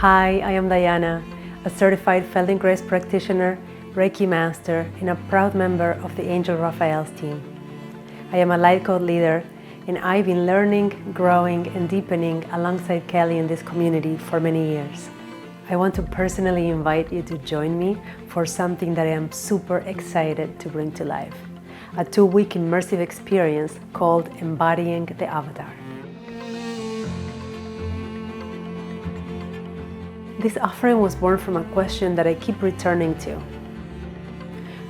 Hi, I am Diana, a certified Feldenkrais practitioner, Reiki master, and a proud member of the Angel Raphael's team. I am a light code leader, and I've been learning, growing, and deepening alongside Kelly in this community for many years. I want to personally invite you to join me for something that I am super excited to bring to life, a 2-week immersive experience called Embodying the Avatar. This offering was born from a question that I keep returning to.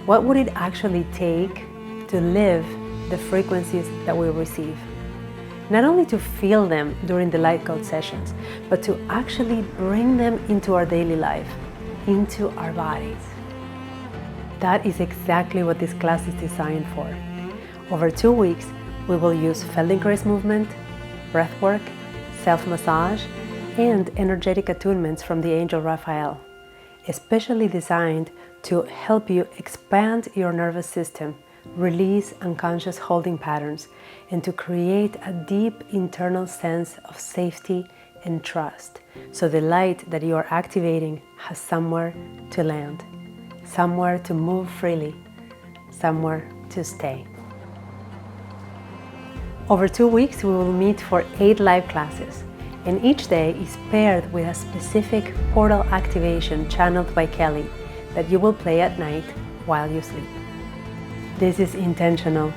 What would it actually take to live the frequencies that we receive? Not only to feel them during the light code sessions, but to actually bring them into our daily life, into our bodies. That is exactly what this class is designed for. Over 2 weeks, we will use Feldenkrais movement, breathwork, self-massage, and energetic attunements from the Angel Raphael, especially designed to help you expand your nervous system, release unconscious holding patterns, and to create a deep internal sense of safety and trust, so the light that you are activating has somewhere to land, somewhere to move freely, somewhere to stay. Over 2 weeks, we will meet for 8 live classes, and each day is paired with a specific portal activation channeled by Kelly that you will play at night while you sleep. This is intentional.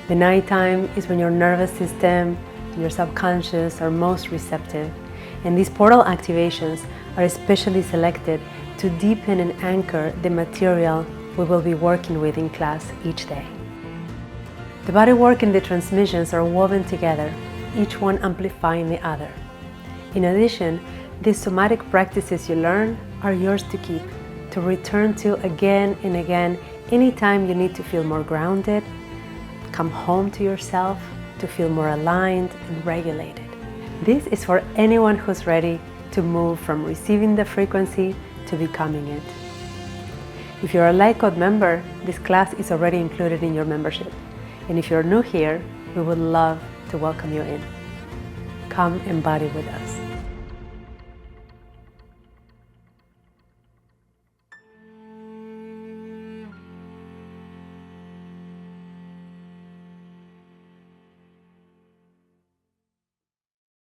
The nighttime is when your nervous system and your subconscious are most receptive, and these portal activations are especially selected to deepen and anchor the material we will be working with in class each day. The bodywork and the transmissions are woven together, each one amplifying the other. In addition, these somatic practices you learn are yours to keep, to return to again and again anytime you need to feel more grounded, come home to yourself, to feel more aligned and regulated. This is for anyone who's ready to move from receiving the frequency to becoming it. If you're a Light Code member, this class is already included in your membership. And if you're new here, we would love to welcome you in. Come embody with us.